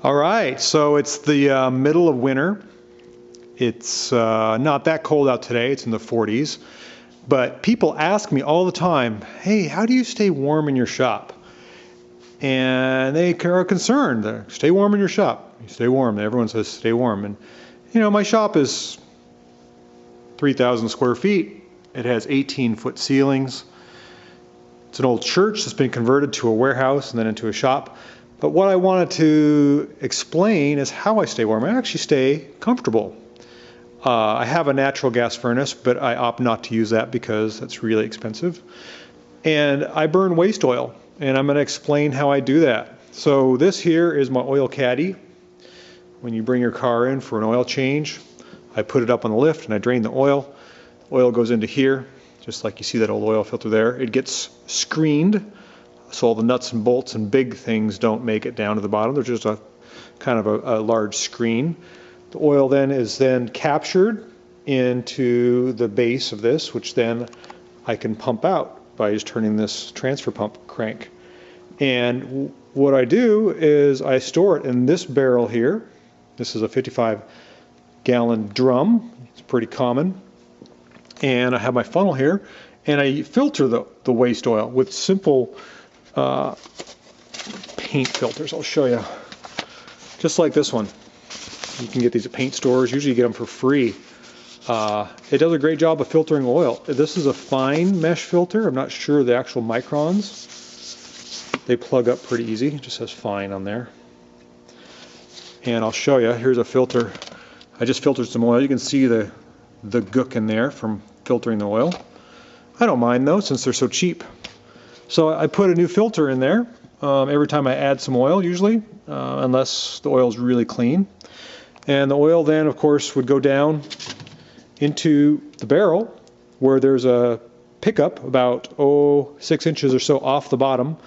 All right, so it's the middle of winter. It's not that cold out today, it's in the 40s. But people ask me all the time, hey, how do you stay warm in your shop? And they are concerned. Stay warm in your shop. You stay warm. Everyone says stay warm. And you know, my shop is 3,000 square feet. It has 18-foot ceilings. It's an old church that's been converted to a warehouse and then into a shop. But what I wanted to explain is how I stay warm. I actually stay comfortable. I have a natural gas furnace, but I opt not to use that because that's really expensive. And I burn waste oil, and I'm going to explain how I do that. So this here is my oil caddy. When you bring your car in for an oil change, I put it up on the lift and I drain the oil. Oil goes into here, just like you see that old oil filter there. It gets screened, so all the nuts and bolts and big things don't make it down to the bottom. There's just a kind of a large screen. The oil then is captured into the base of this, which then I can pump out by just turning this transfer pump crank. And what I do is I store it in this barrel here. This is a 55-gallon drum. It's pretty common. And I have my funnel here, and I filter the waste oil with simple paint filters. I'll show you. Just like this one. You can get these at paint stores. Usually you get them for free. It does a great job of filtering oil. This is a fine mesh filter. I'm not sure the actual microns. They plug up pretty easy. It just says fine on there. And I'll show you. Here's a filter. I just filtered some oil. You can see the gook in there from filtering the oil. I don't mind though, since they're so cheap. So I put a new filter in there every time I add some oil, usually, unless the oil is really clean. And the oil then, of course, would go down into the barrel where there's a pickup about 6 inches or so off the bottom,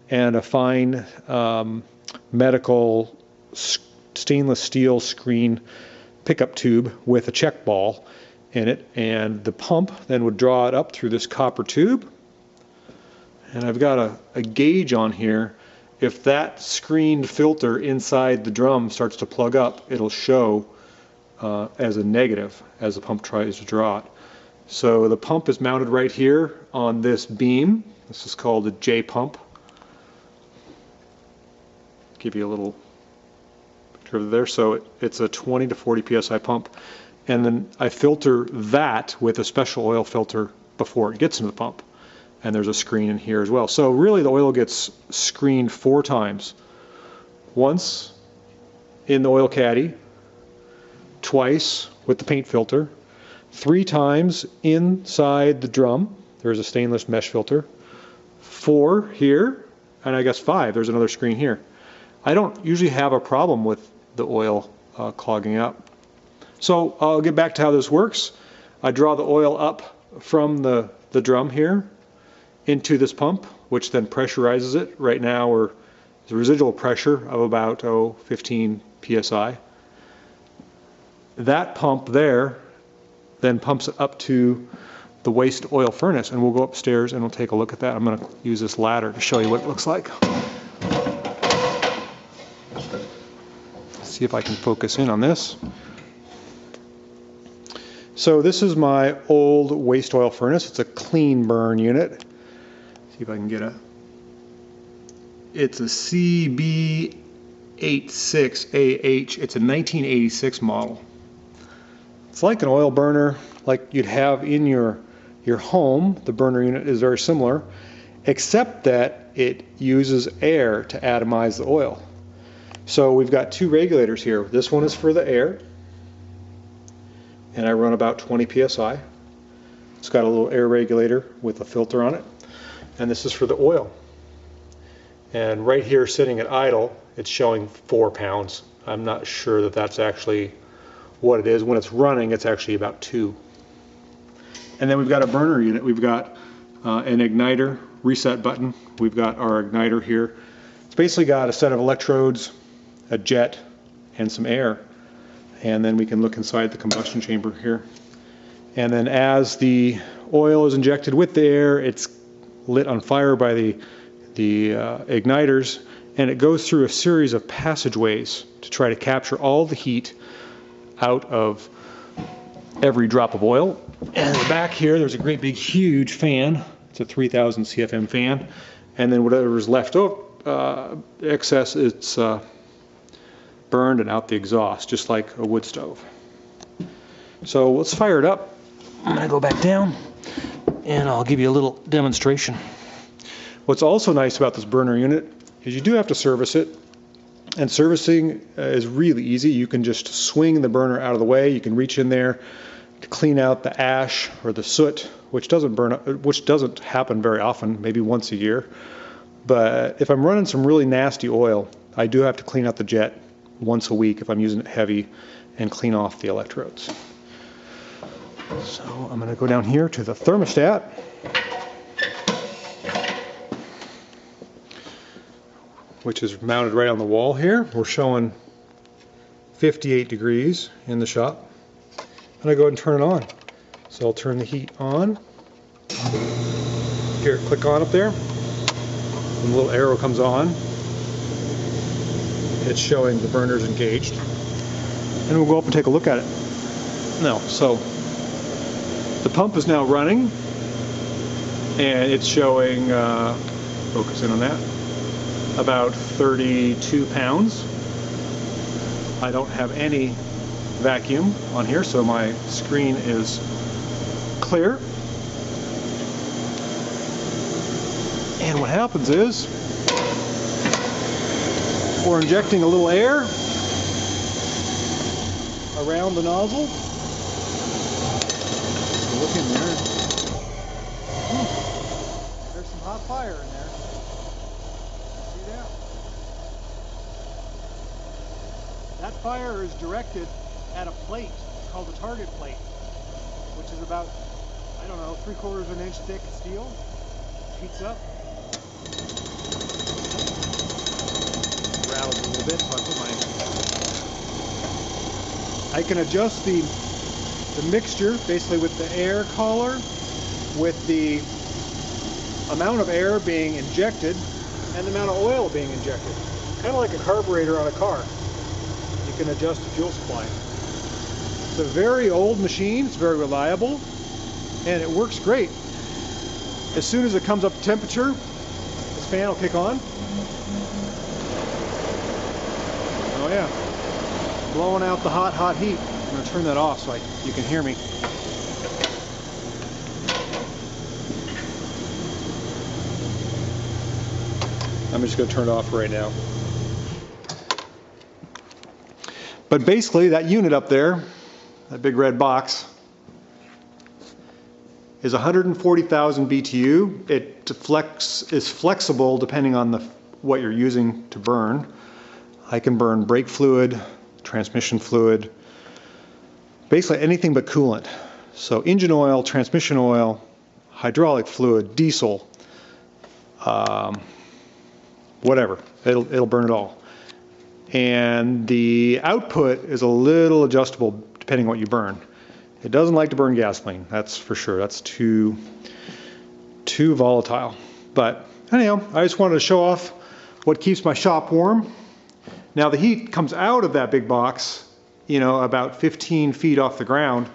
and a fine medical stainless steel screen pickup tube with a check ball in it, and the pump then would draw it up through this copper tube. And I've got a gauge on here. If that screened filter inside the drum starts to plug up, it'll show as a negative as the pump tries to draw it. So the pump is mounted right here on this beam. This is called a J pump. Give you a little picture of there. So it's a 20 to 40 psi pump. And then I filter that with a special oil filter before it gets into the pump. And there's a screen in here as well. So really the oil gets screened 4 times. Once in the oil caddy, twice with the paint filter, 3 times inside the drum. There's a stainless mesh filter. 4 here, and I guess 5. There's another screen here. I don't usually have a problem with the oil clogging up. So I'll get back to how this works. I draw the oil up from the drum here into this pump, which then pressurizes it. Right now there's a residual pressure of about 15 psi. That pump there then pumps it up to the waste oil furnace, and we'll go upstairs and we'll take a look at that. I'm going to use this ladder to show you what it looks like. See if I can focus in on this. So this is my old waste oil furnace. It's a clean burn unit. See if I can get it's a CB86AH. It's a 1986 model. It's like an oil burner like you'd have in your home. The burner unit is very similar, except that it uses air to atomize the oil. So we've got 2 regulators here. This one is for the air, and I run about 20 psi. It's got a little air regulator with a filter on it. And this is for the oil. And right here, sitting at idle, it's showing 4 pounds. I'm not sure that that's actually what it is. When it's running, it's actually about 2. And then we've got a burner unit. We've got an igniter reset button. We've got our igniter here. It's basically got a set of electrodes, a jet, and some air. And then we can look inside the combustion chamber here. And then as the oil is injected with the air, it's lit on fire by the igniters, and it goes through a series of passageways to try to capture all the heat out of every drop of oil. And in the back here, there's a great big huge fan. It's a 3000 CFM fan. And then whatever's left over, excess, it's burned and out the exhaust, just like a wood stove. So let's fire it up. I'm gonna go back down and I'll give you a little demonstration. What's also nice about this burner unit is you do have to service it. And servicing is really easy. You can just swing the burner out of the way. You can reach in there to clean out the ash or the soot, which doesn't happen very often, maybe once a year. But if I'm running some really nasty oil, I do have to clean out the jet once a week if I'm using it heavy and clean off the electrodes. So I'm going to go down here to the thermostat. Which is mounted right on the wall here. We're showing 58 degrees in the shop. And I go ahead and turn it on. So I'll turn the heat on. Here, click on up there. And the little arrow comes on. It's showing the burner's engaged. And we'll go up and take a look at it. Now, so the pump is now running. And it's showing, focus in on that, about 32 pounds. I don't have any vacuum on here, so my screen is clear. And what happens is we're injecting a little air around the nozzle. So look in there. There's some hot fire in there. That fire is directed at a plate called the target plate, which is about, I don't know, 3/4 of an inch thick steel. Heats up. Rattles a little bit, so I can adjust the mixture basically with the air collar, with the amount of air being injected and the amount of oil being injected. Kind of like a carburetor on a car. You can adjust the fuel supply. It's a very old machine, it's very reliable, and it works great. As soon as it comes up to temperature, this fan will kick on. Oh yeah, blowing out the hot, hot heat. I'm going to turn that off so you can hear me. I'm just going to turn it off right now. But basically, that unit up there, that big red box, is 140,000 BTU. It is flexible depending on what you're using to burn. I can burn brake fluid, transmission fluid, basically anything but coolant. So engine oil, transmission oil, hydraulic fluid, diesel, whatever. It'll burn it all. And the output is a little adjustable depending on what you burn. It doesn't like to burn gasoline, that's for sure. That's too volatile. But anyhow, I just wanted to show off what keeps my shop warm. Now the heat comes out of that big box, you know, about 15 feet off the ground.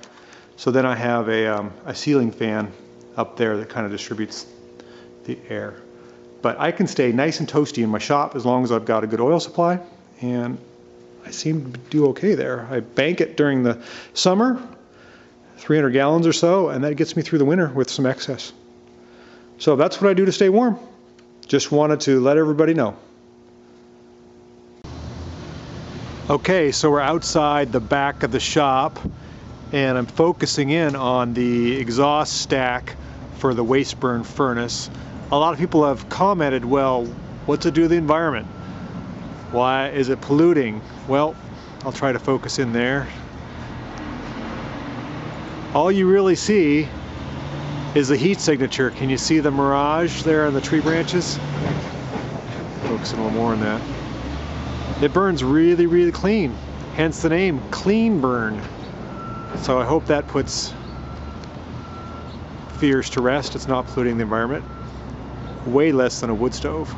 So then I have a ceiling fan up there that kind of distributes the air. But I can stay nice and toasty in my shop as long as I've got a good oil supply. And I seem to do okay there. I bank it during the summer, 300 gallons or so, and that gets me through the winter with some excess. So that's what I do to stay warm. Just wanted to let everybody know. Okay, so we're outside the back of the shop, and I'm focusing in on the exhaust stack for the waste burn furnace. A lot of people have commented, well, what's it do to the environment? Why is it polluting? Well, I'll try to focus in there. All you really see is the heat signature. Can you see the mirage there on the tree branches? Focus in a little more on that. It burns really, really clean. Hence the name, clean burn. So I hope that puts fears to rest. It's not polluting the environment. Way less than a wood stove.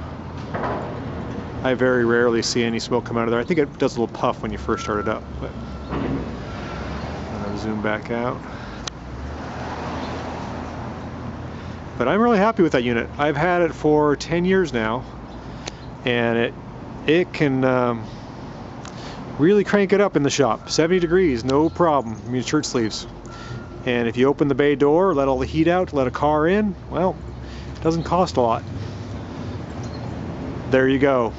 I very rarely see any smoke come out of there. I think it does a little puff when you first start it up. But I'll zoom back out. But I'm really happy with that unit. I've had it for 10 years now, and it can really crank it up in the shop. 70 degrees, no problem. I mean, shirt sleeves. And if you open the bay door, let all the heat out, let a car in, well, it doesn't cost a lot. There you go.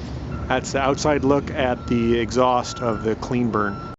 That's the outside look at the exhaust of the clean burn.